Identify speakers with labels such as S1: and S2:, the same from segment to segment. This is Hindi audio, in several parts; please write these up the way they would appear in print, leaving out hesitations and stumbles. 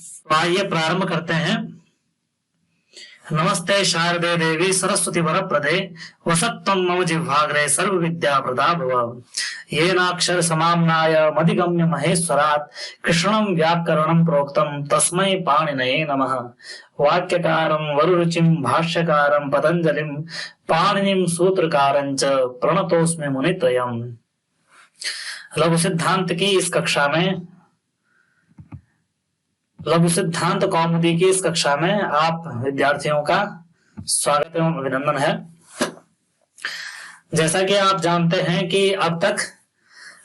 S1: तो आइए प्रारंभ करते हैं। नमस्ते शारदे देवी सरस्वती वरप्रदे वसत्वं मम जिह्वाग्रे सर्व विद्या प्रदा भव। येनाक्षर समाम्नाय मधिगम्य महेश्वरात् कृष्णं व्याकरणं प्रोक्तं तस्मै पाणिनये नमः। वाक्यकारं वरुरुचिं भाष्यकारं पतंजलिं पाणिनिं सूत्रकारं च प्रणतोस्मि मुनित्रयम्। लघु सिद्धांत की इस कक्षा में लघु सिद्धांत कौमुदी की इस कक्षा में आप विद्यार्थियों का स्वागत एवं अभिनंदन है। जैसा कि आप जानते हैं कि अब तक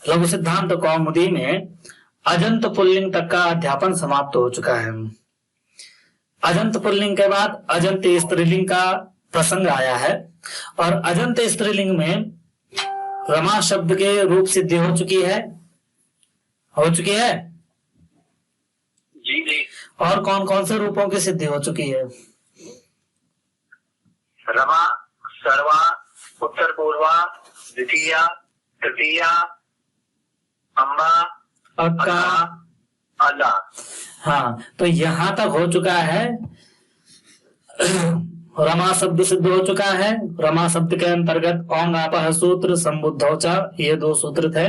S1: लघु सिद्धांत कौमुदी में अजंत पुल्लिंग तक का अध्यापन समाप्त हो चुका है। अजंत पुल्लिंग के बाद अजंत स्त्रीलिंग का प्रसंग आया है और अजंत स्त्रीलिंग में रमा शब्द के रूप सिद्धि हो चुकी है।
S2: जी।
S1: और कौन कौन से रूपों की सिद्धि हो चुकी है?
S2: रमा, सर्वा, उत्तर पूर्वा, द्वितीया, तृतीया, अम्बा,
S1: अक्का,
S2: अल्लाह।
S1: हाँ, तो यहां तक हो चुका है। रमा शब्द सिद्ध हो चुका है। रमा शब्द के अंतर्गत औंग आपह सूत्र, संबुद्धौचा, ये 2 सूत्र थे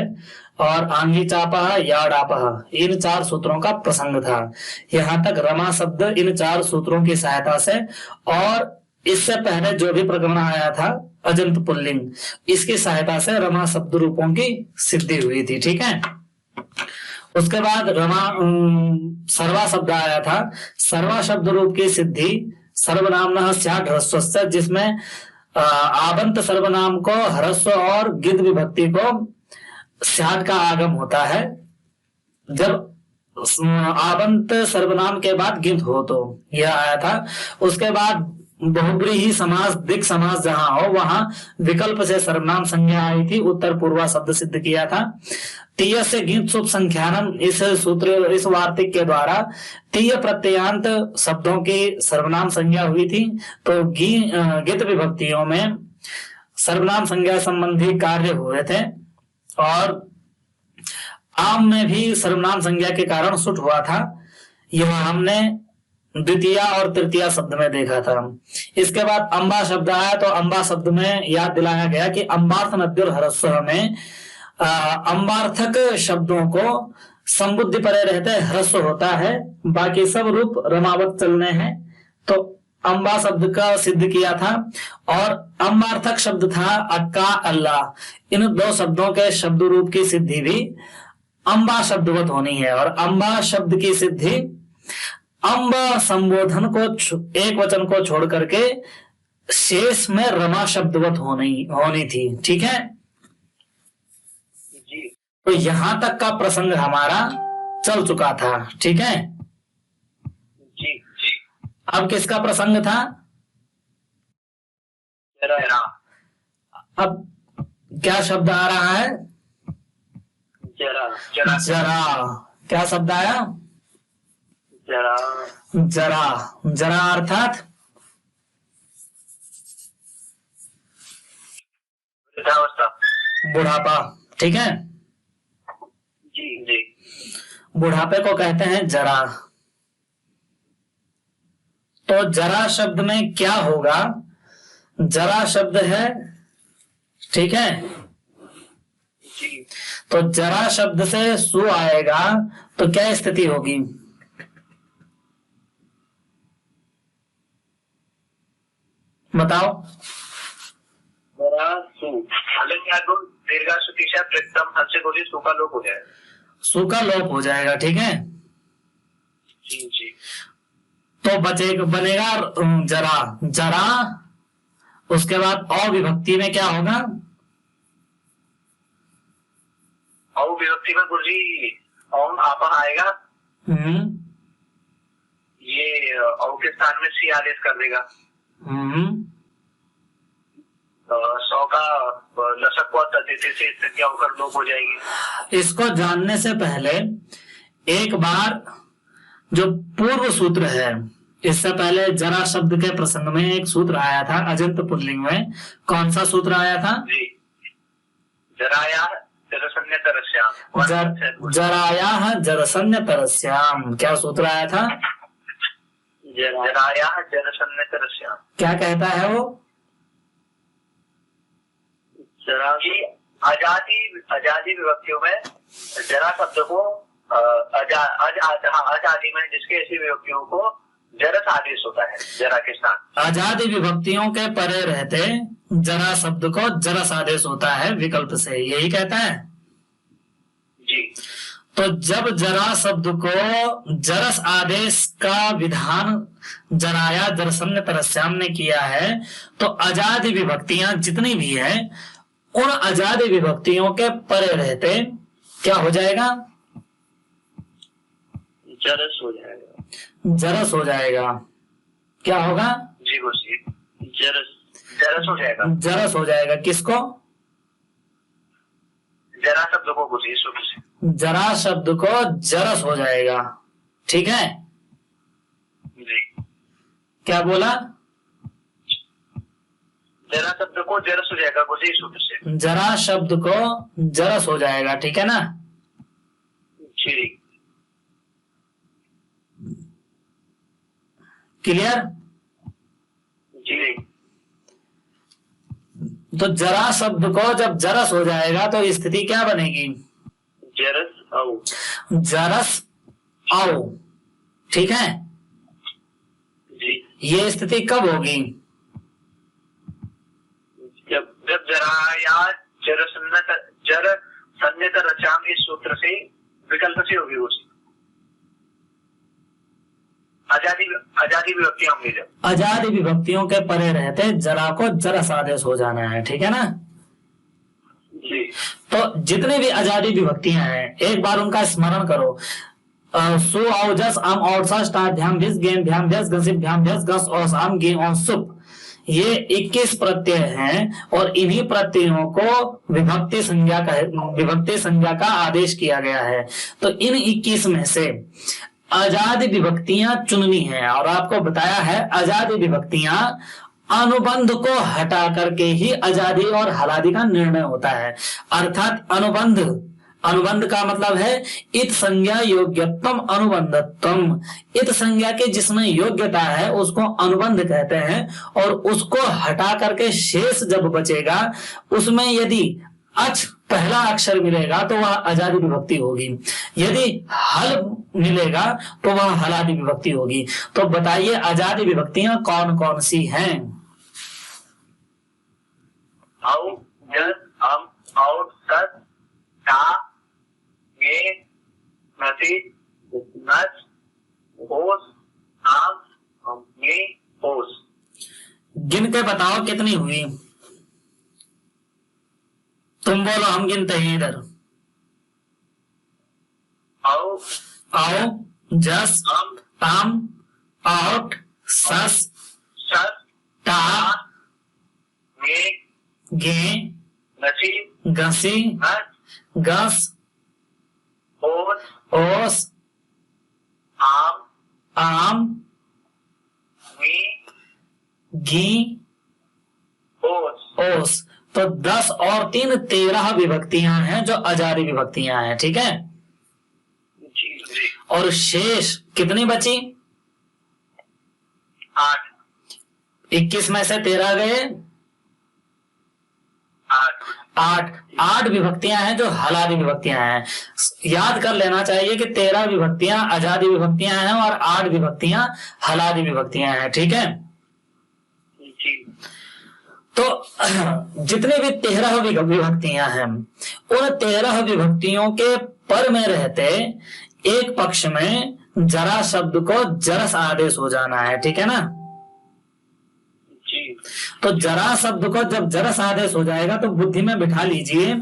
S1: और आंगी चापह, याडापह, इन 4 सूत्रों का प्रसंग था। यहां तक रमा शब्द इन 4 सूत्रों की सहायता से और इससे पहले जो भी प्रकरण आया था अजंत पुल्लिंग, इसकी सहायता से रमा शब्द रूपों की सिद्धि हुई थी। ठीक है। उसके बाद रमा सर्वा शब्द आया था। सर्वा शब्द रूप की सिद्धि सर्वनामनः स्यात् ह्रस्वस्य, जिसमें आबंत सर्वनाम को ह्रस्व और गिद विभक्ति को स्यात् का आगम होता है। जब आबंत सर्वनाम के बाद गिद हो तो यह आया था। उसके बाद बहुब्रीहि समास, दिक् समास जहां हो वहां विकल्प से सर्वनाम संज्ञा आई थी। उत्तर पूर्वा शब्द सिद्ध किया था। तीय से गित शुभ संख्यानम, इस सूत्र, इस वार्तिक के द्वारा तीय प्रत्ययांत शब्दों की सर्वनाम संज्ञा हुई थी। तो गित विभक्तियों में सर्वनाम संज्ञा संबंधी कार्य हुए थे और आम में भी सर्वनाम संज्ञा के कारण सुट हुआ था। यह हमने द्वितीय और तृतीय शब्द में देखा था। इसके बाद अम्बा शब्द आया तो अम्बा शब्द में याद दिलाया गया कि अम्बार्थ नद्युर ह्रस्व में अम्बार्थक शब्दों को संबुद्धि परे रहते ह्रस्व होता है, बाकी सब रूप रमावत चलने हैं। तो अम्बा शब्द का सिद्ध किया था और अम्बार्थक शब्द था अक्का, अल्लाह। इन 2 शब्दों के शब्द रूप की सिद्धि भी अम्बा शब्दवत होनी है और अम्बा शब्द की सिद्धि अम्बा संबोधन को एक वचन को छोड़ करके शेष में रमा शब्दवत होनी थी। ठीक है।
S2: जी।
S1: तो यहां तक का प्रसंग हमारा चल चुका था। ठीक है।
S2: जी।
S1: अब किसका प्रसंग था?
S2: जरा।
S1: अब क्या शब्द आ रहा है?
S2: जरा।
S1: क्या शब्द आया? जरा अर्थात बुढ़ापा। ठीक है।
S2: जी।
S1: बुढ़ापे को कहते हैं जरा। तो जरा शब्द में क्या होगा? जरा शब्द है। ठीक है।
S2: जी।
S1: तो जरा शब्द से सु आएगा तो क्या स्थिति होगी? बताओ।
S2: सूखा लोप हो जाएगा।
S1: सूखा लोप हो जाएगा। ठीक है।
S2: जी।
S1: तो बनेगा जरा। उसके बाद अ विभक्ति में क्या होगा?
S2: औ विभक्ति में गुरुजी औम आपा आएगा। ये औ के स्थान में सी आदेश कर देगा। 100 का लसक को तद्धित से स्थितियां होकर लोप हो जाएगी।
S1: इसको जानने से पहले एक बार जो पूर्व सूत्र है, इससे पहले जरा शब्द के प्रसंग में एक सूत्र आया था अजंत पुल्लिंग में। कौन सा सूत्र आया था?
S2: जी। जराया जरसन्यतरस्याम।
S1: जरायाः जरसन्यतरस्याम, क्या सूत्र आया था?
S2: जरायाः जरसन्यतरस्याम।
S1: क्या कहता है वो?
S2: जरा की अजादी विभक्तियों में जरा शब्द को अजादी में जिसके ऐसी विभक्तियों को जरस आदेश होता है, जरा के स्थान।
S1: अजादी विभक्तियों के परे रहते जरा शब्द को जरस आदेश होता है विकल्प से, यही कहता है
S2: जी।
S1: तो जब जरा शब्द को जरस आदेश का विधान जराया जरसन्यतरस्याम ने किया है, तो अजादी विभक्तियां जितनी भी है उन अजादी विभक्तियों के परे रहते क्या हो जाएगा?
S2: जरस हो जाएगा।
S1: जरस हो जाएगा। क्या होगा?
S2: जी गुरुजी, जरस हो जाएगा।
S1: जरस हो जाएगा। किसको?
S2: जरा शब्द को गुरुजी, सूत्र से।
S1: जरा शब्द को जरस हो जाएगा। ठीक है
S2: जी।
S1: क्या बोला?
S2: जरा शब्द को जरस हो जाएगा गुरुजी, सूत्र से।
S1: जरा शब्द को जरस हो जाएगा। ठीक है ना?
S2: जी।
S1: क्लियर?
S2: जी।
S1: तो जरा शब्द को जब जरस हो जाएगा तो स्थिति क्या बनेगी?
S2: जरस आओ।
S1: जरस आओ। ठीक है?
S2: जी।
S1: ये स्थिति कब होगी?
S2: जब जरा या जरसन्यतरस्याम इस सूत्र से विकल्प से होगी उसी अजादी विभक्तियां होंगी। जब
S1: अजादी विभक्तियों के परे रहते जरा को जरस आदेश हो जाना है। ठीक है ना?
S2: जी।
S1: तो जितने भी अजादी विभक्तियां हैं एक बार उनका स्मरण करो। सु औ जस आम और सस टा ध्यान भिस गेम ध्यान भ्यस गसिप ध्यान भ्यस गस औस आम गे और सुप, ये 21 प्रत्यय हैं और इन्हीं प्रत्ययों को विभक्ति संज्ञा का आदेश किया गया है। तो इन 21 में से अजादी विभक्तियां चुननी है और आपको बताया है अजादी विभक्तियां अनुबंध को हटा करके ही अजादी और हलादी का निर्णय होता है। अर्थात अनुबंध का मतलब है इत संज्ञा योग्यत्वम अनुबंधत्वम। इत संज्ञा के जिसमें योग्यता है उसको अनुबंध कहते हैं और उसको हटा करके शेष जब बचेगा उसमें यदि अच पहला अक्षर मिलेगा तो वह अजादी विभक्ति होगी, यदि हल मिलेगा तो वह हलादी विभक्ति होगी। तो बताइए अजादी विभक्तियां कौन कौन सी हैं?
S2: औ जस अम और सस टा गे नसी नस ओस आम गे ओस।
S1: गिन के बताओ कितनी हुई? तुम बोलो, हम गिनते हैं इधर। औ जस आम आउट सस टा गे गसी गस ओस आम गी ओस। तो 10 और 3 13 विभक्तियां हैं जो अजादी विभक्तियां हैं। ठीक है? और शेष कितनी बची?
S2: 8।
S1: 21 में से 13 गए 8 विभक्तियां हैं जो हलादी विभक्तियां हैं। याद कर लेना चाहिए कि 13 विभक्तियां अजादी विभक्तियां हैं और 8 विभक्तियां हलादी विभक्तियां हैं। ठीक है? तो जितने भी 13 विभक्तियां हैं उन 13 विभक्तियों के पर में रहते एक पक्ष में जरा शब्द को जरस आदेश हो जाना है। ठीक है ना? तो जरा शब्द को जब जरस आदेश हो जाएगा तो बुद्धि में बिठा लीजिए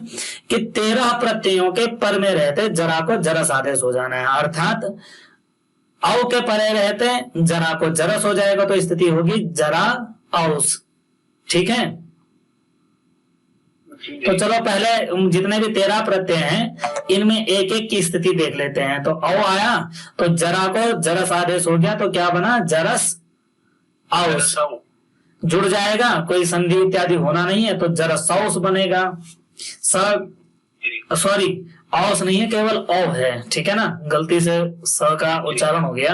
S1: कि 13 प्रत्ययों के पर में रहते जरा को जरस आदेश हो जाना है। अर्थात औ के परे रहते जरा को जरस हो जाएगा तो स्थिति होगी जरा औस। ठीक है? तो चलो पहले जितने भी 13 प्रत्यय हैं इनमें एक एक की स्थिति देख लेते हैं। तो औ आया तो जरा को जरस आदेश हो गया तो क्या बना? जरस औस। जुड़ जाएगा, कोई संधि इत्यादि होना नहीं है तो जरसौस बनेगा। स
S2: जी
S1: सॉरी, औस नहीं है, केवल औ है, ठीक है ना, गलती से स का उच्चारण हो गया।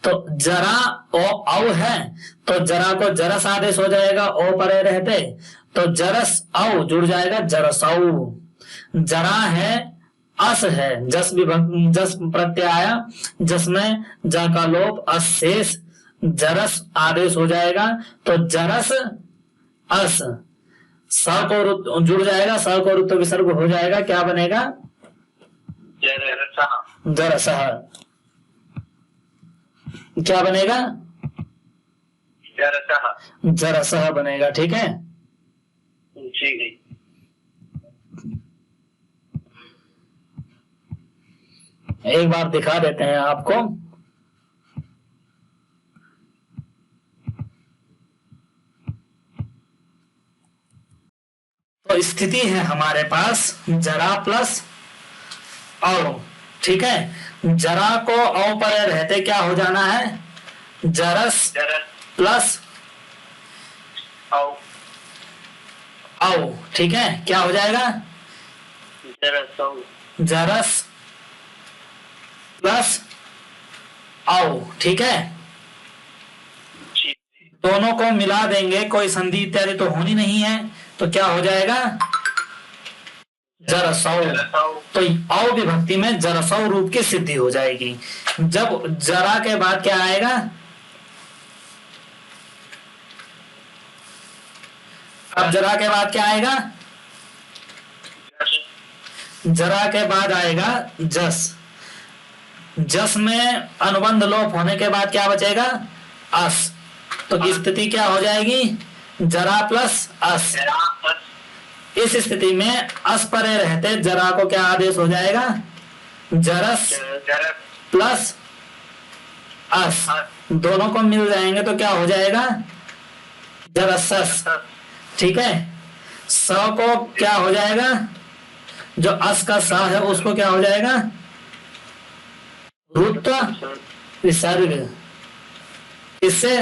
S1: तो जरा औ है, तो जरा को जरस आदेश हो जाएगा, ओ परे रहते, तो जरस औ जुड़ जाएगा जरसौ। जरा है, अस है, जस विभक्ति, जस प्रत्यय आया, जस में जा का लोप, अस शेष, जरस आदेश हो जाएगा, तो जरस अस। स को जुड़ जाएगा, स को रुत्व विसर्ग हो जाएगा, क्या बनेगा?
S2: जरसः।
S1: जरसः। क्या बनेगा?
S2: जरसः।
S1: जरसः बनेगा, ठीक है।
S2: जी जी।
S1: एक बार दिखा देते हैं आपको। तो स्थिति है हमारे पास जरा प्लस औ, ठीक है। जरा को औ पर रहते क्या हो जाना है? जरस प्लस
S2: औ।
S1: औ, ठीक है, क्या हो जाएगा?
S2: जरसौ।
S1: जरस प्लस औ, ठीक है।
S2: जी।
S1: दोनों को मिला देंगे, कोई संधि इत्यादि तो होनी नहीं है, तो क्या हो जाएगा? जरसौ। तो औ विभक्ति में जरसौ रूप की सिद्धि हो जाएगी। जब जरा के बाद क्या आएगा? अब जरा के बाद क्या आएगा? जरा के बाद आएगा जस। जस में अनुबंध लोप होने के बाद क्या बचेगा? अस। तो स्थिति क्या हो जाएगी? जरा प्लस अस। इस स्थिति में अस परे रहते जरा को क्या आदेश हो जाएगा? जरस प्लस अस। दोनों को मिल जाएंगे तो क्या हो जाएगा? जरसस, ठीक है। स को क्या हो जाएगा? जो अस का स है उसको क्या हो जाएगा? रुत्व विसर्ग। इससे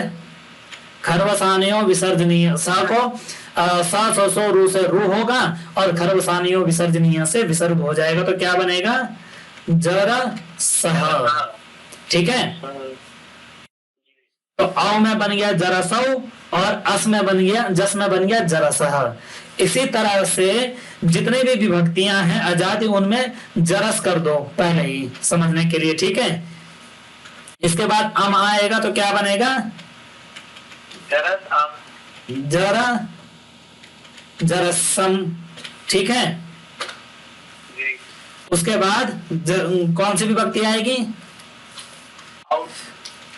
S1: खरवसानियों विसर्जनीय, सा को सा सो रू से रू होगा और खरवसानियों विसर्जनीय से विसर्ग हो जाएगा, तो क्या बनेगा? जरसः, ठीक है। तो औ में बन गया जरसौ और अस में बन गया, जस में बन गया जरसः। इसी तरह से जितने भी विभक्तियां हैं अजाति, उनमें जरस कर दो पहले ही समझने के लिए, ठीक है। इसके बाद अम आएगा तो क्या बनेगा?
S2: जरस अम।
S1: जरा जरसम, ठीक है।
S2: जी।
S1: उसके बाद कौन सी विभक्ति आएगी?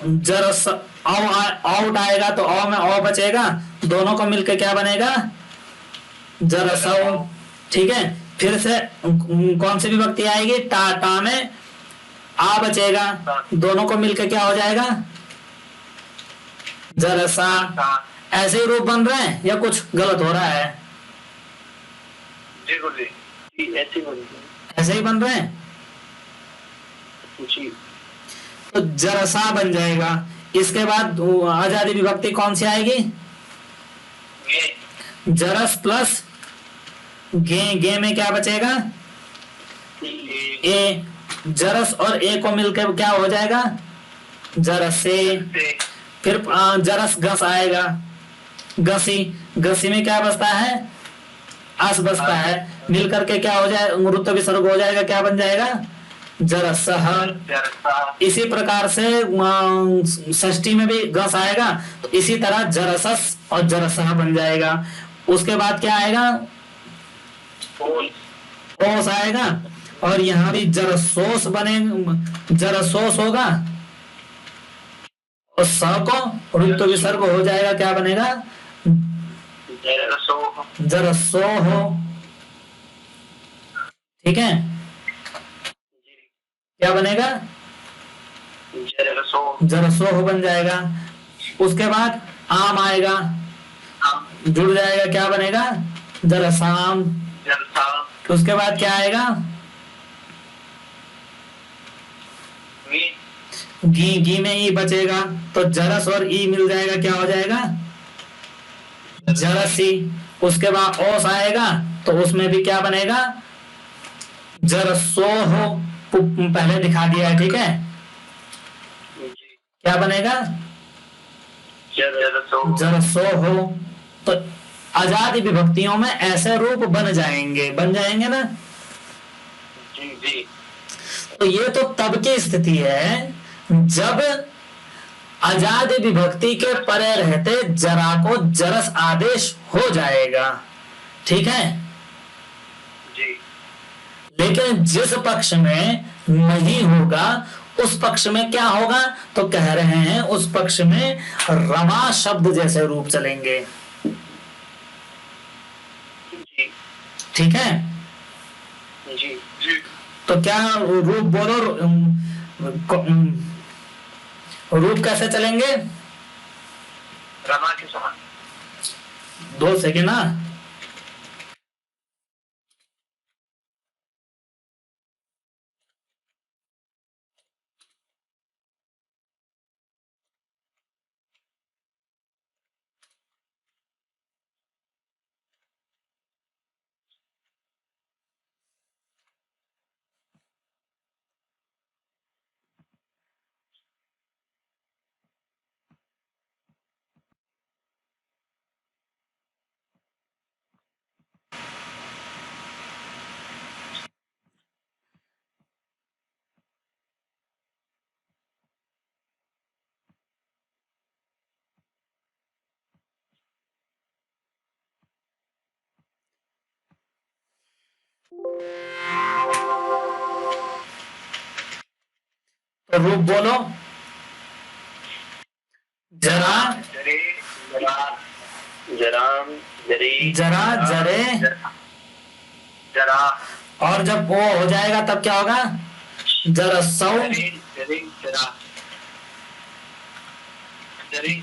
S1: जरस आउट आएगा, तो औ में औ बचेगा, दोनों को मिलकर क्या बनेगा? जरसौ, ठीक है। फिर से कौन सी विभक्ति आएगी? टा। टा में आ बचेगा, दोनों को मिलकर क्या हो जाएगा? जरसा। ऐसे ही रूप बन रहे हैं या कुछ गलत हो रहा है?
S2: जी गुरुजी, ऐसे बन रहे,
S1: ऐसे ही बन रहे हैं।
S2: जी।
S1: तो जरसा बन जाएगा। इसके बाद आजादी विभक्ति कौन सी आएगी? जरस प्लस गे। गे में क्या बचेगा? ए। जरस और ए को मिलकर क्या हो जाएगा? जरसे। फिर जरस घस आएगा, घसी। घसी में क्या बचता है? अस बचता है, मिलकर के क्या हो जाए? रुत्व विसर्ग हो जाएगा, क्या बन जाएगा? जरसः। इसी प्रकार से षष्ठी में भी घस आएगा, तो इसी तरह जरसस और जरसः बन जाएगा। उसके बाद क्या आएगा? ओस आएगा, और यहाँ भी जरसोस बने, जरसोस होगा, और स को रुत्व विसर्ग हो जाएगा, क्या बनेगा? जरसो हो, ठीक है। क्या बनेगा? जरसो हो बन जाएगा। उसके बाद आम आएगा, जुड़ जाएगा, क्या बनेगा? जरसाम। उसके बाद क्या आएगा? घी। घी में ई बचेगा, तो जरस और ई मिल जाएगा, क्या हो जाएगा? जरसी। उसके बाद ओस आएगा, तो उसमें भी क्या बनेगा, जरसोह पहले दिखा दिया है, ठीक है। क्या बनेगा, जरसोह। तो आजादी विभक्तियों में ऐसे रूप बन जाएंगे ना।
S2: जी जी।
S1: तो ये तो तब की स्थिति है जब आजादी विभक्ति के परे रहते जरा को जरस आदेश हो जाएगा, ठीक है।
S2: जी।
S1: लेकिन जिस पक्ष में नहीं होगा उस पक्ष में क्या होगा, तो कह रहे हैं उस पक्ष में रमा शब्द जैसे रूप चलेंगे,
S2: जी।
S1: ठीक है।
S2: जी जी।
S1: तो क्या रूप बोलो, रूप कैसे चलेंगे,
S2: रमा के समान।
S1: 2 सेकेंड ना। तो रूप बोलो, जरा
S2: जरे जरा जराम जरे
S1: जरा जरे,
S2: जरा।
S1: और जब वो हो जाएगा तब क्या होगा, जरसौ,
S2: जरे जरे जरा जरे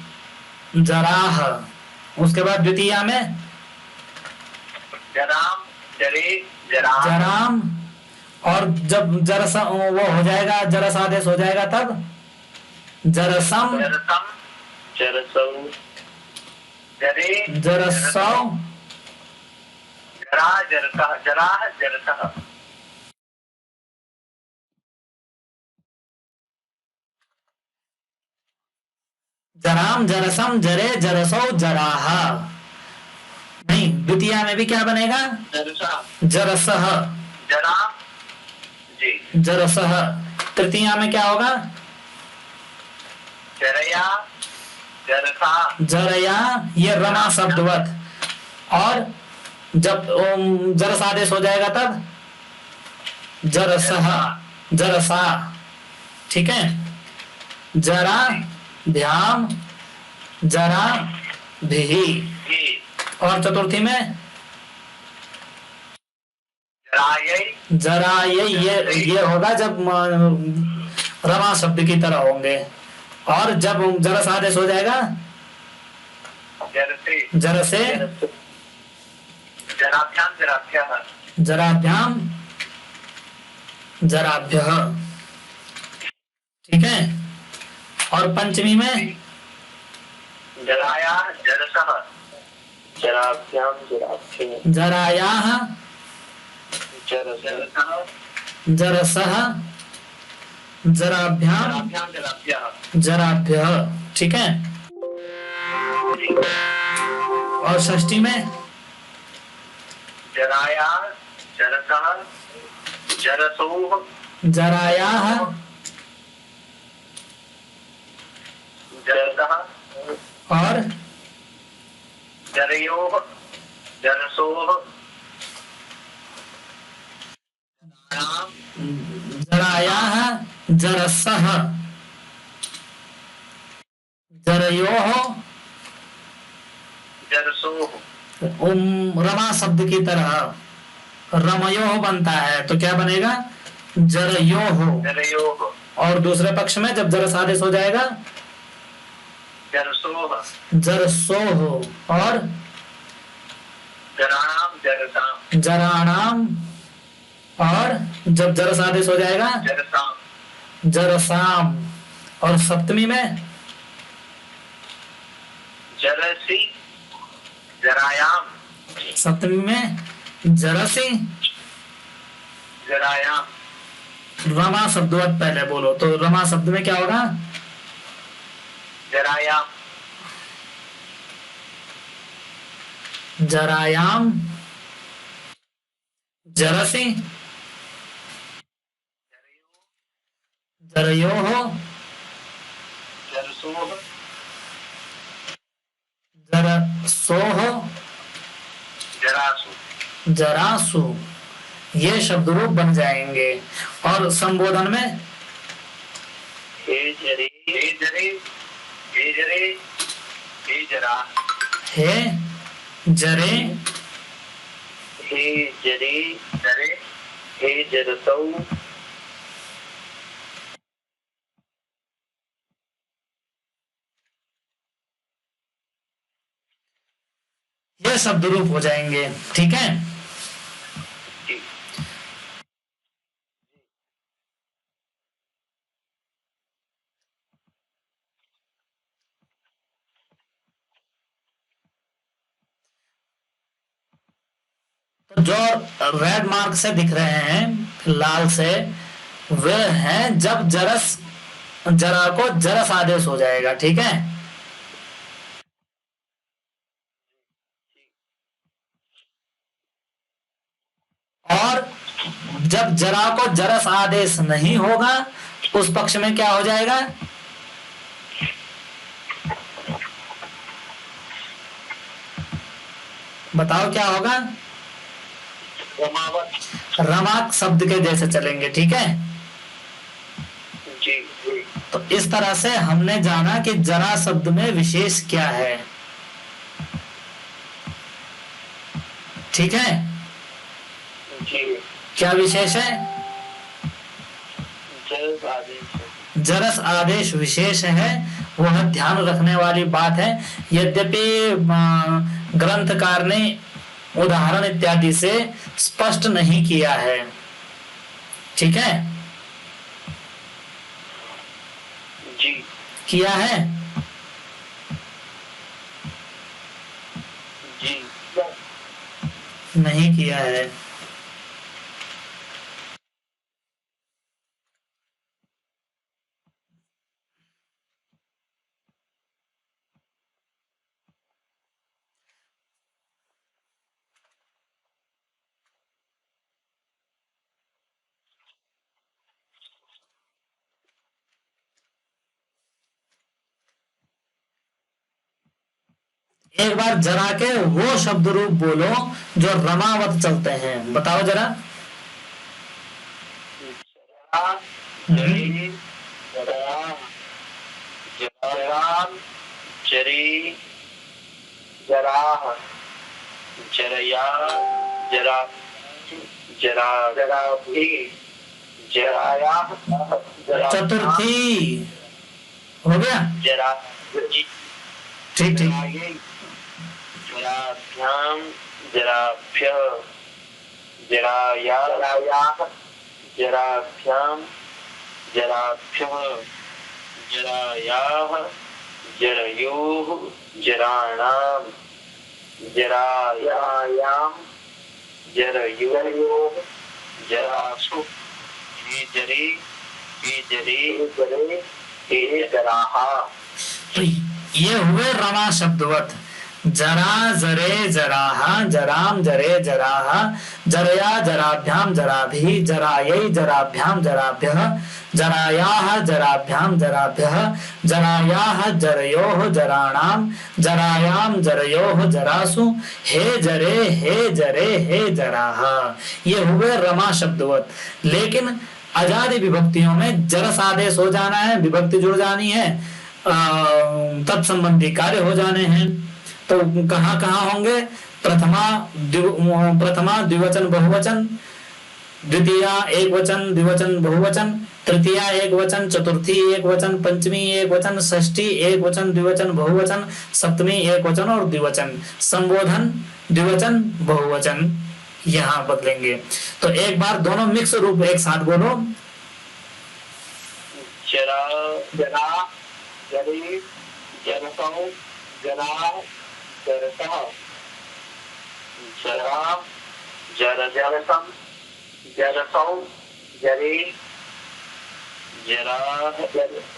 S1: जराह। उसके बाद द्वितीया में
S2: जराम जरे जरा
S1: जराम, और जब जरसा वो हो जाएगा, जरस आदेश हो जाएगा तब जरसम,
S2: जरसम जरसौ जरे
S1: जरसौ,
S2: जरा जरसह जरा जरसह।
S1: जराम जरसम जरे जरसौ जराह। नहीं, द्वितीया में भी क्या बनेगा,
S2: जरसह
S1: जरसह,
S2: जरा जी।
S1: जरसह। तृतीया में क्या होगा,
S2: जरया जरसा
S1: जरया, ये रमा शब्दवत, और जब जरस आदेश हो जाएगा तब जरसह, जरसा, ठीक है। जरा भ्याम, जरा भी।
S2: जी।
S1: और चतुर्थी में
S2: जरायै
S1: जरा ये होगा जब रमा शब्द की तरह होंगे, और जब जरस आदेश हो जाएगा
S2: जरसे
S1: जरसे,
S2: जराभ्याम जराभ्यः
S1: जराभ्याम जराभ्यः, ठीक है। और पंचमी में
S2: जराया जरसः जराभ्याम जराभ्यः
S1: जरायाह
S2: जरसः
S1: जरसः जराभ्याम
S2: जराभ्याम जराभ्यः।
S1: जराभ्यः, ठीक है। और षष्ठी में
S2: जराया जरसः जरसोः
S1: जरायाह
S2: जरसः
S1: और
S2: जरयोः जरसोः
S1: जरायाह जरसः जरयोः
S2: जरसोः।
S1: रमा शब्द की तरह रमयोः बनता है, तो क्या बनेगा, जरयोः।
S2: जरयोः
S1: और दूसरे पक्ष में जब जरस आदेश हो जाएगा
S2: जरसोः
S1: जरसोः, और
S2: जराणाम जरसाम
S1: जराणाम, और जब जरस आदेश हो जाएगा
S2: जरसाम
S1: जरसाम। और सप्तमी में
S2: जरसी जरायाम
S1: सप्तमी में जरसी,
S2: जरायाम,
S1: रमा शब्दवत पहले बोलो, तो रमा शब्द में क्या होगा?
S2: जरायाम,
S1: जरायाम, जरसी, जरयोः,
S2: जरसोह,
S1: जरसोः,
S2: जरासु,
S1: जरासु, ये शब्द रूप बन जाएंगे। और संबोधन में
S2: हे जरे, हे जरे, हे जरे, हे जरा,
S1: हे जरे,
S2: हे जरे, जरे, हे जरसौ,
S1: ये शब्द रूप हो जाएंगे। ठीक है, तो जो रेड मार्क से दिख रहे हैं लाल से, वे हैं जब जरस, जरा को जरस आदेश हो जाएगा। ठीक है, और जब जरा को जरस आदेश नहीं होगा उस पक्ष में क्या हो जाएगा? बताओ क्या होगा?
S2: रमावत,
S1: रमाक शब्द के जैसे चलेंगे। ठीक है,
S2: जी, जी,
S1: तो इस तरह से हमने जाना कि जरा शब्द में विशेष क्या है। ठीक है,
S2: जी,
S1: क्या विशेष है?
S2: जरस आदेश,
S1: जरस आदेश विशेष है, वह ध्यान रखने वाली बात है। यद्यपि ग्रंथकार ने उदाहरण इत्यादि से स्पष्ट नहीं किया है। ठीक है,
S2: जी,
S1: किया है?
S2: जी,
S1: नहीं किया है। एक बार जरा के वो शब्द रूप बोलो जो रमावत चलते हैं, बताओ जरा।
S2: जरा, जरी, जरा, जराम, जरी, जराह, जरया, जरा, जरा, जराभी, जराया,
S1: चतुर्थी हो गया।
S2: जरा,
S1: ठीक ठीक,
S2: जराभ्याम, जराभ्यः, जराया, जराभ्याम, जराभ्यः, जरायाः, जरयोः, जराणाम, जरायाम, जरयोः, जरासु, हे जरे, हे जरे, हे जराहा।
S1: तो ये हुए रमा शब्दवत। जरा, जरे, जराहा, जराम, जरे, जराहा, जरया, जराभ्याम, जराभि, जरायै, जराभ्याम, जराभ्यः, जरायाः, जराभ्याम, जराभ्यः, जरायाः, जरयोः, जराणाम, जरायाम, जरयोः, जरासु, हे जरे, हे जरे, हे जराहा। ये हुए रमा शब्दवत। लेकिन अजादि विभक्तियों में जरस आदेश हो जाना है, विभक्ति जुड़ जानी है, तत्संबंधी कार्य हो जाने हैं। तो कहाँ कहाँ होंगे? प्रथमा द्विवचन बहुवचन, द्वितीया एक वचन द्विवचन बहुवचन, तृतीया एक वचन, चतुर्थी एक वचन, पंचमी एक वचन, षष्ठी एक वचन द्विवचन बहुवचन, सप्तमी एक वचन और द्विवचन, संबोधन द्विवचन बहुवचन यहाँ बदलेंगे। तो एक बार दोनों मिक्स रूप एक साथ बोलो।
S2: जरा, जरा, जरी, जरसौ, जरा, जरसः, जरा, जर जरसम जरसौ जरे जरा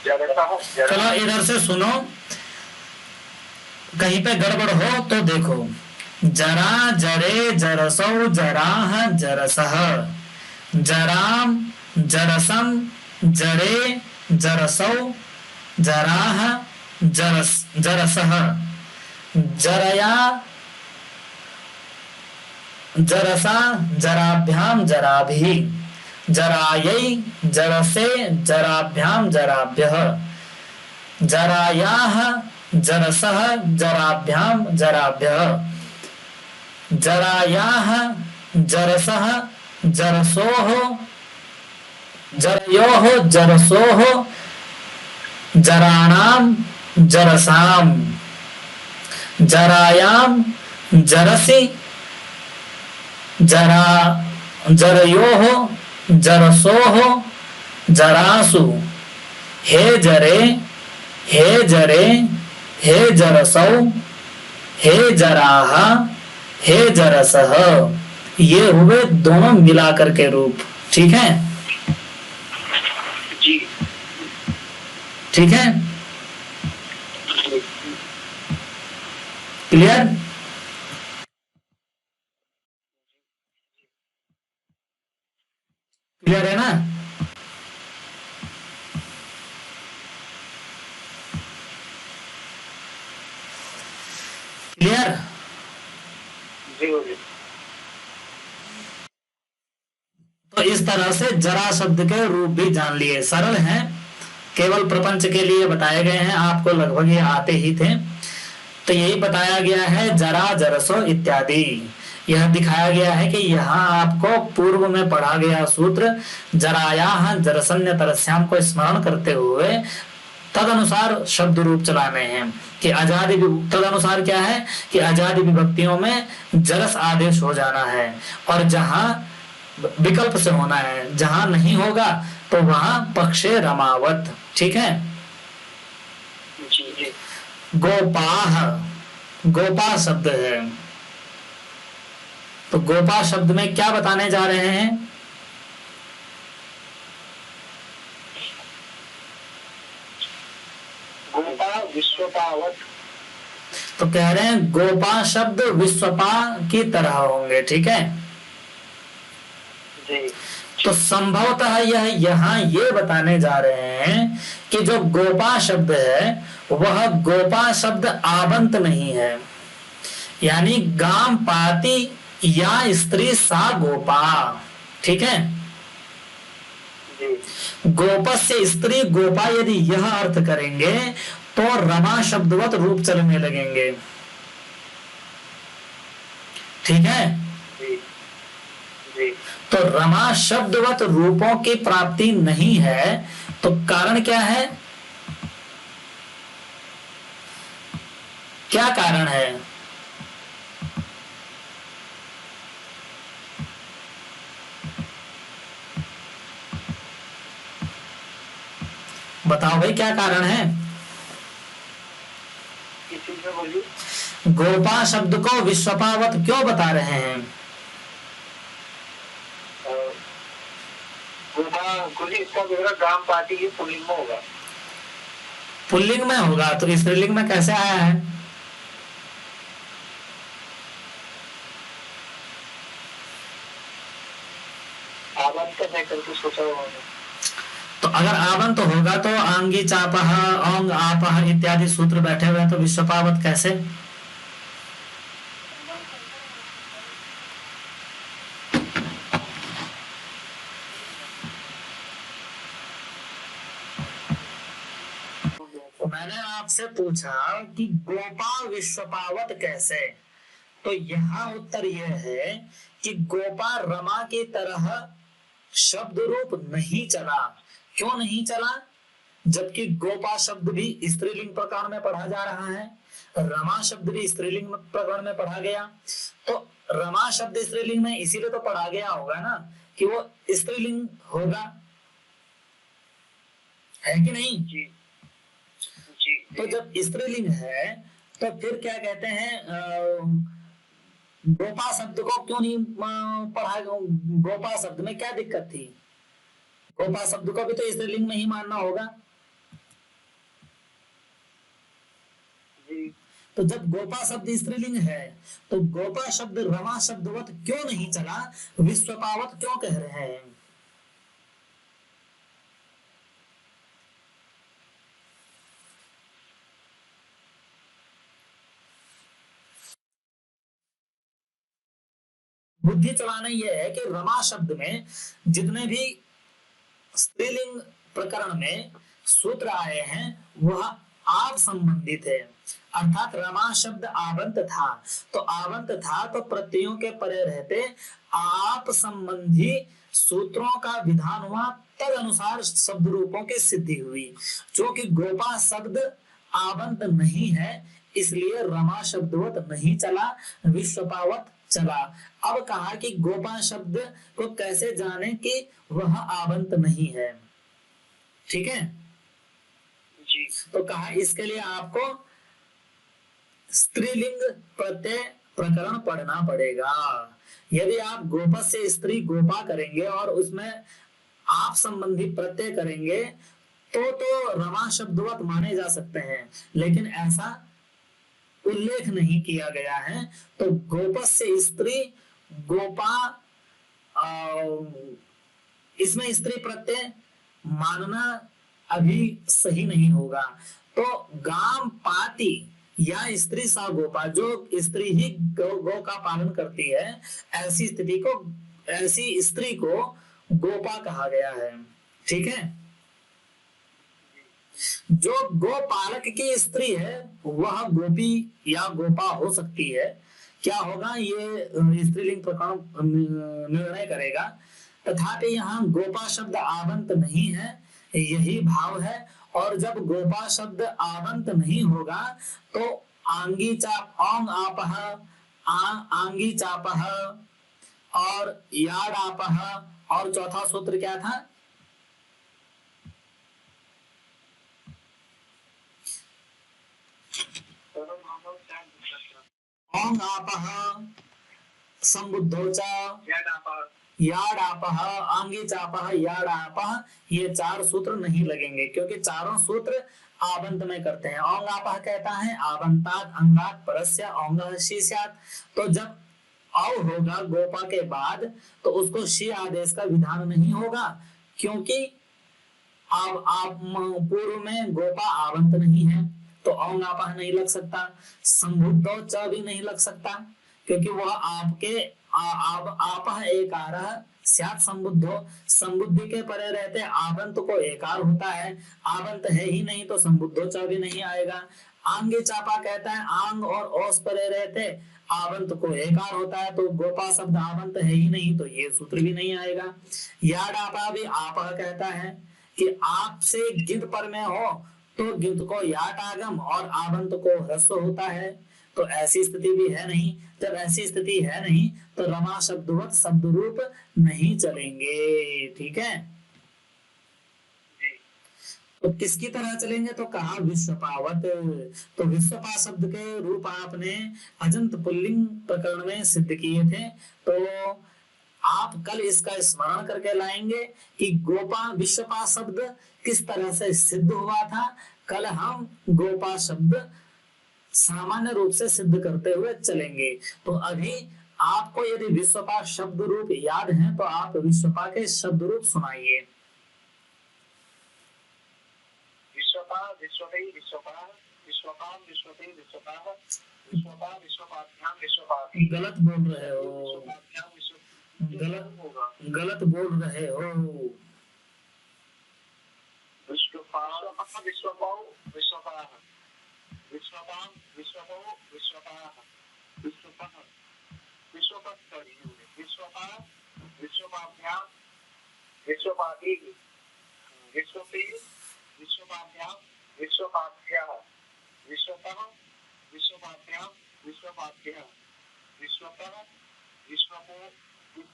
S2: जरसह
S1: चलो इधर से सुनो, कहीं पे गड़बड़ हो तो देखो। जरा जरे जरसौ जराह जरसह, जराम जरसम जरे जरसौ जराह जरसह, जरया जरसा जराभ्याम जराभि, जरायै जरसे जराभ्याम जराभ्यः, जरायाः जरसः जराभ्याम जराभ्यः, जरायाः जरसः जरसोः जरयोः जरसोः, जराणाम जरसाम, जरायाम जरसि जरा जरयोः जरसोः जरासु, हे जरे हे जरे हे जरसौ हे जराह हे जरसह। ये हुए दोनों मिलाकर के रूप। ठीक है,
S2: जी
S1: ठीक है, क्लियर? क्लियर है ना? क्लियर?
S2: जी बोलिए।
S1: तो इस तरह से जरा शब्द के रूप भी जान लिए। सरल हैं, केवल प्रपंच के लिए बताए गए हैं, आपको लगभग ये आते ही थे। तो यही बताया गया है, जरा जरसो इत्यादि। यह दिखाया गया है कि यहाँ आपको पूर्व में पढ़ा गया सूत्र जरायाह जरसन्य तरस्याम को स्मरण करते हुए तद अनुसार शब्द रूप चलाने हैं। कि आजादी तद अनुसार क्या है कि आजादी विभक्तियों में जरस आदेश हो जाना है, और जहां विकल्प से होना है, जहां नहीं होगा तो वहां पक्षे रमावत। ठीक है।
S2: जी जी।
S1: गोपाह, गोपा शब्द है, तो गोपा शब्द में क्या बताने जा रहे हैं?
S2: गोपा विश्वपावत।
S1: तो कह रहे हैं गोपा शब्द विश्वपा की तरह होंगे। ठीक है।
S2: जी।
S1: तो संभवतः यह यहाँ ये बताने जा रहे हैं कि जो गोपा शब्द है वह गोपा शब्द आबंत नहीं है, यानी गाम पाती या स्त्री सा गोपा। ठीक है।
S2: जी।
S1: गोपस्य स्त्री गोपा यदि यह अर्थ करेंगे तो रमा शब्दवत रूप चलने लगेंगे। ठीक है।
S2: जी जी।
S1: तो रमा शब्दवत रूपों की प्राप्ति नहीं है, तो कारण क्या है? क्या कारण है? बताओ भाई, क्या कारण है?
S2: किसी में बोलिए।
S1: गोपा शब्द को विश्वपावत क्यों बता रहे हैं?
S2: गोपा कुछ इसका विवरण गाम पार्टी की पुल्लिंग में होगा।
S1: पुल्लिंग में होगा तो स्त्रीलिंग में कैसे आया है?
S2: आवाज का है करके सोचा हुआ है।
S1: तो अगर आवंत होगा तो आंगी चापह औंग आपह इत्यादि सूत्र बैठे हुए हैं, तो विश्वपावत कैसे? मैंने आपसे पूछा कि गोपा विश्वपावत कैसे, तो यहाँ उत्तर यह है कि गोपा रमा की तरह शब्द रूप नहीं चला। क्यों नहीं चला? जबकि गोपा शब्द भी स्त्रीलिंग प्रकरण में पढ़ा जा रहा है, रमा शब्द भी स्त्रीलिंग प्रकरण में पढ़ा गया। तो रमा शब्द स्त्रीलिंग में इसीलिए तो पढ़ा गया होगा ना कि वो स्त्रीलिंग होगा, है कि नहीं?
S2: जी जी।
S1: तो जब स्त्रीलिंग है तो फिर क्या कहते हैं, गोपा शब्द को क्यों नहीं पढ़ा? गोपा शब्द में क्या दिक्कत थी? गोपा शब्द को भी तो स्त्रीलिंग में ही मानना होगा।
S2: जी
S1: तो जब गोपा शब्द स्त्रीलिंग है तो गोपा शब्द रमा शब्दवत क्यों नहीं चला, विश्वपावत क्यों कह रहे हैं? बुद्धि चलाना यह है कि रमा शब्द में जितने भी स्त्रीलिंग प्रकरण में सूत्र आए हैं वह आप संबंधित है। अर्थात रमा शब्द आवंत था, तो आवंत था तो प्रत्ययों के परे रहते आप संबंधी सूत्रों का विधान हुआ, तद अनुसार शब्द रूपों की सिद्धि हुई। जो कि गोपा शब्द आवंत नहीं है इसलिए रमा शब्दवत नहीं चला, विश्वपावत चला। अब कहा कि गोपा शब्द को कैसे जाने कि वह आवंत नहीं है। ठीक है,
S2: जी
S1: तो कहा इसके लिए आपको स्त्रीलिंग प्रत्यय प्रकरण पढ़ना पड़ेगा। यदि आप गोपा से स्त्री गोपा करेंगे और उसमें आप संबंधी प्रत्यय करेंगे तो रमा शब्दवत माने जा सकते हैं, लेकिन ऐसा उल्लेख नहीं किया गया है। तो गोपस से स्त्री गोपा, इसमें स्त्री प्रत्यय मानना अभी सही नहीं होगा। तो गाम पाती या स्त्री सा गोपा, जो स्त्री ही गौ का पालन करती है, ऐसी स्थिति को, ऐसी स्त्री को गोपा कहा गया है। ठीक है, जो गोपालक की स्त्री है वह गोपी या गोपा हो सकती है। क्या होगा ये स्त्रीलिंग प्रकरण निर्णय करेगा। तथापि यहाँ गोपा शब्द आवंत नहीं है, यही भाव है। और जब गोपा शब्द आवंत नहीं होगा तो आंगी चाप औंग आपह, आंगी चापह और याड आपह, और चौथा सूत्र क्या था? औंग आपह संबुद्धौ च याड आपह, आंगी चापह, याड आपह, ये चार सूत्र नहीं लगेंगे क्योंकि चारों सूत्र आवंत में करते हैं। औंग आपह कहता है आवंतात् अंगात् परस्य औंगः शी स्यात्। तो जब औ होगा गोपा के बाद तो उसको शी आदेश का विधान नहीं होगा, क्योंकि अब आप पूर्व में गोपा आवंत नहीं है तो औंग आपह नहीं लग सकता। संबुद्धौ च भी नहीं लग सकता क्योंकि वह आपके आपह एकारः स्यात् संबुद्धो, संबुद्धि के परे रहते आवंत को एकार होता है, आवंत है ही नहीं तो संबुद्धो च भी नहीं आएगा। आंगे चापा कहता है आंग और ओस परे रहते आवंत को एकार होता है, तो गोपा शब्द आवंत है ही नहीं तो ये सूत्र भी नहीं आएगा। याड आपा भी आपह कहता है कि आप से गिद्ध पर में हो तो गिद्ध को याट आगम और आवंत को ह्रस्व होता है, तो ऐसी स्थिति भी है नहीं। जब ऐसी स्थिति है नहीं तो रमा शब्दवत शब्द रूप नहीं चलेंगे। ठीक है, तो किसकी तरह चलेंगे? तो कहा विश्वपावत। तो विश्वपा शब्द के रूप आपने अजंत पुल्लिंग प्रकरण में सिद्ध किए थे, तो आप कल इसका स्मरण करके लाएंगे कि गोपा विश्वपा शब्द किस तरह से सिद्ध हुआ था। कल हम गोपा शब्द सामान्य रूप से सिद्ध करते हुए चलेंगे। तो अभी आपको यदि विश्वपा शब्द रूप याद है तो आप विश्वपा के शब्द रूप सुनाइए।
S2: विश्वपा विश्वपै विश्वपा विश्वपाम विश्वपै विश्वपा विश्वपा विश्वपाभ्याम विश्वपाति।
S1: गलत बोल रहे हो, गलत बोल रहे हो।
S2: विश्वपा विश्वपौ विश्वपा विश्वपाम विश्वपौ विश्वपा विश्वपः विश्वपत्तरि विश्वपा विश्वपाभ्याम विश्वपाति विश्वपे विश्वपाभ्याम विश्वपाभ्यः विश्वपः विश्वपाभ्याम विश्वपाभ्यः विश्वपः विश्वपो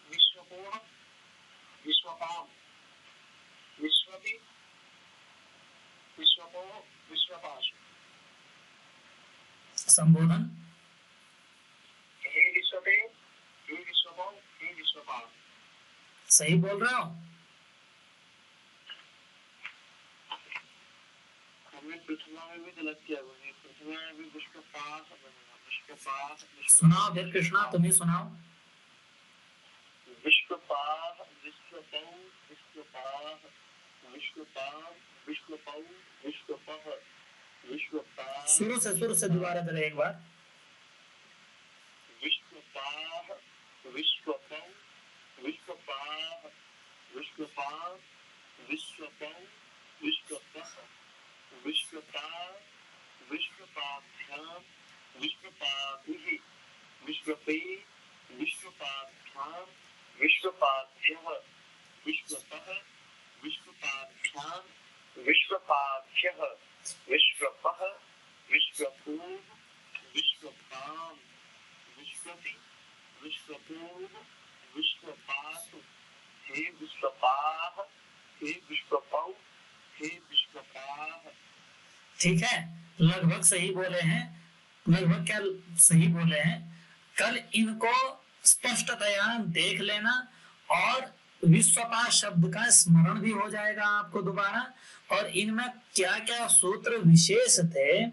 S2: विश्वपोः विश्वपाम विश्वपि विश्वपो विश्वपाशु।
S1: संबोधन।
S2: हे विश्वपे विश्वपात।
S1: सही बोल रहे हो?
S2: हमने पृथ्वी में भी गलत किया गुरुजी, पृथ्वी में भी विश्वपात बनेगा, विश्वपात
S1: सुनाओ फिर कृष्णा, तुम ही सुनाओ।
S2: विश्वपात, विश्वपौ, विश्वपात, विश्वपात, विश्वपौ, विश्वपः, विश्वपात,
S1: शुरू से दोबारा करें एक बार।
S2: विश्वपात, विश्वपौ, विश्वपात, विश्वपात, विश्वपौ, विश्वपः, विश्वपात, विश्वपाभ्यां, विश्वपाभिः, विश्वपे, विश्वपाभ्यां, विश्वपाभ्यः, विश्वपः, विश्वपाभ्यां, विश्वपाभ्यः, विश्वपः, विश्वपूर्व, विश्वपां, विश्वपि, विश्वपूर्व, विश्वपातु, हे विश्वपाः, हे विश्वपौ, हे विश्वपाः।
S1: ठीक है, लगभग सही बोले हैं, लगभग क्या सही बोले हैं। कल इनको स्पष्टतया देख लेना और विश्वपात शब्द का स्मरण भी हो जाएगा आपको दोबारा, और इनमें क्या क्या सूत्र विशेष थे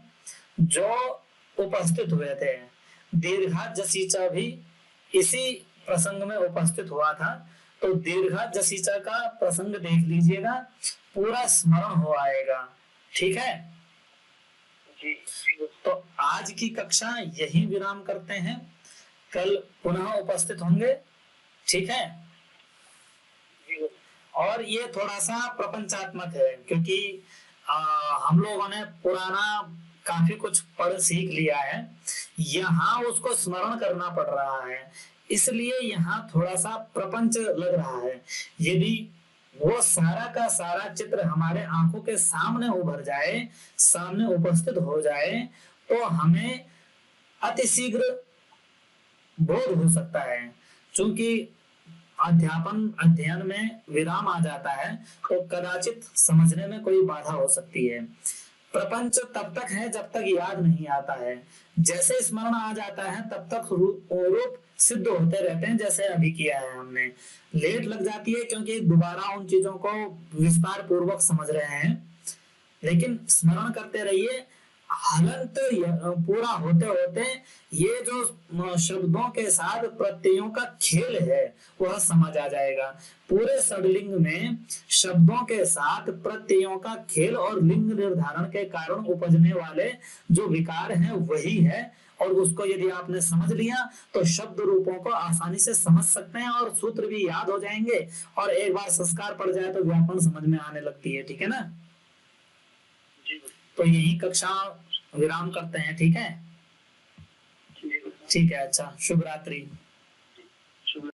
S1: जो उपस्थित हुए थे। दीर्घा जसीचा भी इसी प्रसंग में उपस्थित हुआ था, तो दीर्घा जसीचा का प्रसंग देख लीजिएगा, पूरा स्मरण हो आएगा। ठीक है,
S2: जी जी।
S1: तो आज की कक्षा यही विराम करते हैं, कल पुनः उपस्थित होंगे। ठीक है,
S2: जी।
S1: और ये थोड़ा सा प्रपंचात्मक है, क्योंकि हम लोगों ने पुराना काफी कुछ पढ़ सीख लिया है, यहाँ उसको स्मरण करना पड़ रहा है, इसलिए यहाँ थोड़ा सा प्रपंच लग रहा है। यदि वो सारा का सारा चित्र हमारे आंखों के सामने उभर जाए, सामने उपस्थित हो जाए, तो हमें अतिशीघ्र बोध हो सकता है। चूंकि अध्ययन में विराम आ जाता है, तो कदाचित समझने में कोई बाधा हो सकती है। प्रपंच तब तक है जब तक याद नहीं आता है, जैसे स्मरण आ जाता है तब तक रूप सिद्ध होते रहते हैं, जैसे अभी किया है हमने। लेट लग जाती है क्योंकि दोबारा उन चीजों को विस्तार पूर्वक समझ रहे हैं, लेकिन स्मरण करते रहिए। हलंत पूरा होते होते ये जो शब्दों के साथ प्रत्ययों का खेल है वह समझ आ जाएगा। पूरे षडलिंग में शब्दों के साथ प्रत्ययों का खेल और लिंग निर्धारण के कारण उपजने वाले जो विकार हैं वही है, और उसको यदि आपने समझ लिया तो शब्द रूपों को आसानी से समझ सकते हैं और सूत्र भी याद हो जाएंगे, और एक बार संस्कार पड़ जाए तो व्याकरण समझ में आने लगती है। ठीक है ना? तो यही कक्षा विराम करते हैं। ठीक है, ठीक है, अच्छा, शुभ रात्रि।